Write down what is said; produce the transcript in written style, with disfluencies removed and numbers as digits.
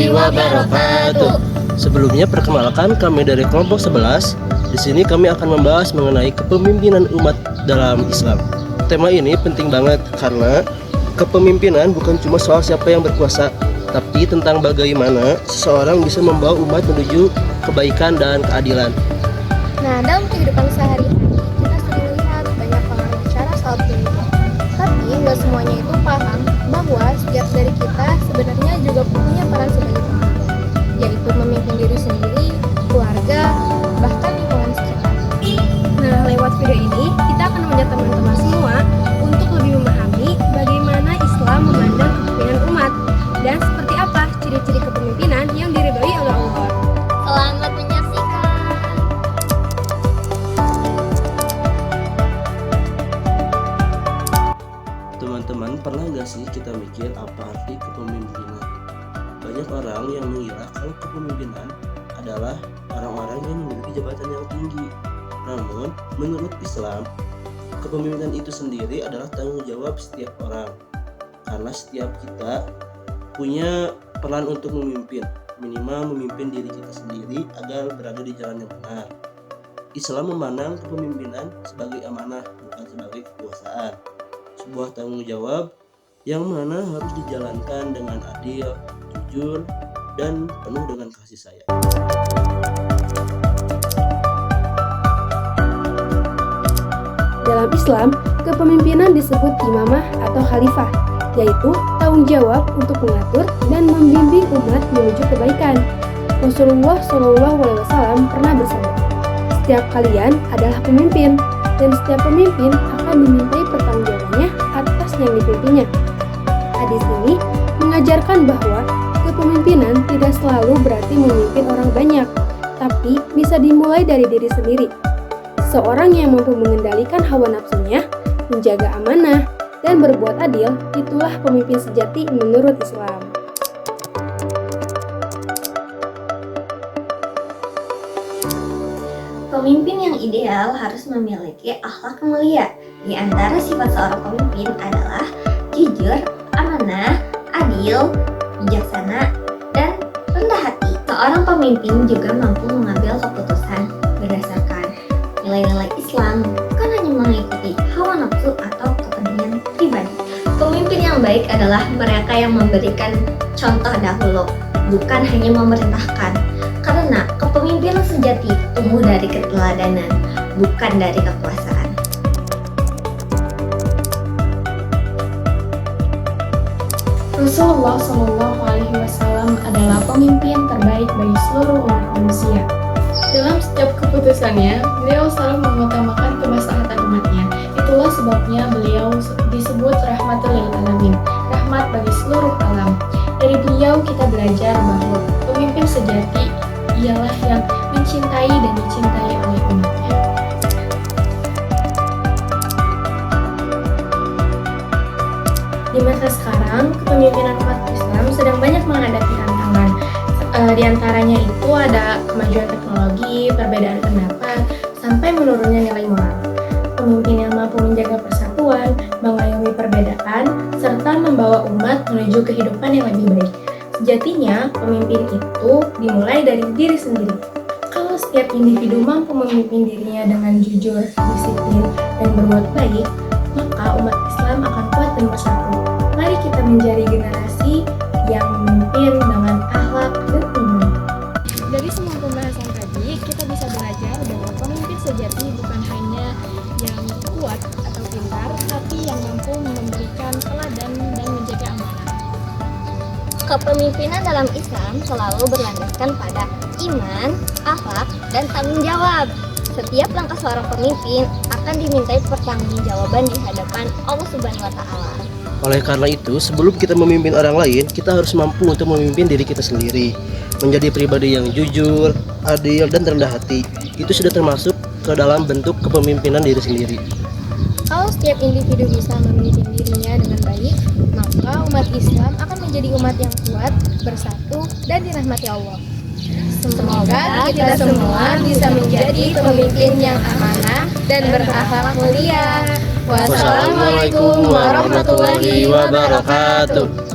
warahmatullahi wabarakatuh. Sebelumnya perkenalkan, kami dari kelompok 11. Di sini kami akan membahas mengenai kepemimpinan umat dalam Islam. Tema ini penting banget karena kepemimpinan bukan cuma soal siapa yang berkuasa, tapi tentang bagaimana seseorang bisa membawa umat menuju kebaikan dan keadilan. Nah, dalam kehidupan sehari-hari kita sering lihat banyak orang bicara soal pemimpin. Tapi nggak semuanya itu paham bahwa setiap dari kita sebenarnya juga punya peran sebagai pemimpin, yaitu memimpin diri sendiri, keluarga, bahkan lingkungan sekitar. Nah, lewat video ini kita akan mengajak teman-teman semua untuk lebih memahami bagaimana Islam memandang kepemimpinan umat dan seperti apa ciri-ciri kepemimpinan yang diridhoi oleh Allah. Selamat menyaksikan. Teman-teman, pernah gak sih kita mikir apa arti kepemimpinan? Banyak orang yang mengira kalau kepemimpinan adalah orang-orang yang memiliki jabatan yang tinggi. Namun, menurut Islam, kepemimpinan itu sendiri adalah tanggung jawab setiap orang. Karena setiap kita punya peran untuk memimpin, minimal memimpin diri kita sendiri agar berada di jalan yang benar. Islam memandang kepemimpinan sebagai amanah, bukan sebagai kekuasaan. Sebuah tanggung jawab yang mana harus dijalankan dengan adil, jujur, dan penuh dengan kasih sayang. Dalam Islam, kepemimpinan disebut imamah atau khalifah, yaitu tanggung jawab untuk mengatur dan membimbing umat menuju kebaikan. Rasulullah SAW pernah bersabda, "Setiap kalian adalah pemimpin, dan setiap pemimpin akan dimintai pertanggungjawabannya atas yang dipimpinnya." Hadis ini mengajarkan bahwa kepemimpinan tidak selalu berarti memimpin orang banyak, tapi bisa dimulai dari diri sendiri. Seorang yang mampu mengendalikan hawa nafsunya, menjaga amanah, dan berbuat adil, itulah pemimpin sejati menurut Islam. Pemimpin yang ideal harus memiliki akhlak mulia. Di antara sifat seorang pemimpin adalah jujur, amanah, adil, bijaksana, dan rendah hati. Seorang pemimpin juga mampu mengambil keputusan berdasarkan nilai-nilai Islam, bukan hanya mengikuti hawa nafsu atau kepentingan pribadi. Pemimpin yang baik adalah mereka yang memberikan contoh dahulu, bukan hanya memerintahkan. Karena kepemimpinan sejati tumbuh dari keteladanan, bukan dari kekuasaan. Rasulullah SAW adalah pemimpin terbaik bagi seluruh umat manusia. Dalam setiap keputusannya, beliau selalu mengutamakan kemaslahatan umatnya. Itulah sebabnya beliau disebut rahmatul lil alamin, rahmat bagi seluruh alam. Dari beliau kita belajar bahwa pemimpin sejati ialah yang mencintai dan dicintai oleh umatnya. Di masa sekarang, kepemimpinan umat Islam sedang banyak menghadapi tantangan. Di antaranya itu ada kemajuan teknologi, perbedaan pendapat, sampai menurunnya nilai moral. Pemimpin yang mampu menjaga persatuan, mengayomi perbedaan, serta membawa umat menuju kehidupan yang lebih baik. Sejatinya, pemimpin itu dimulai dari diri sendiri. Kalau setiap individu mampu memimpin dirinya dengan jujur, disiplin, dan berbuat baik, maka umat Islam akan kuat dan bersatu. Mari kita menjadi generasi yang memimpin dengan akhlak dan iman. Dari semua pembahasan tadi, kita bisa belajar bahwa pemimpin sejati bukan hanya yang kuat atau pintar, tapi yang mampu memberikan teladan dan menjaga amanah. Kepemimpinan dalam Islam selalu berlandaskan pada iman, akhlak, dan tanggung jawab. Setiap langkah seorang pemimpin akan dimintai pertanggungjawaban di hadapan Allah Subhanahu wa Ta'ala. Oleh karena itu, sebelum kita memimpin orang lain, kita harus mampu untuk memimpin diri kita sendiri. Menjadi pribadi yang jujur, adil, dan rendah hati. Itu sudah termasuk ke dalam bentuk kepemimpinan diri sendiri. Kalau setiap individu bisa memimpin dirinya dengan baik, maka umat Islam akan menjadi umat yang kuat, bersatu, dan dirahmati Allah. Semoga kita semua bisa menjadi pemimpin yang amanah dan berakhlak mulia. Wassalamualaikum warahmatullahi wabarakatuh.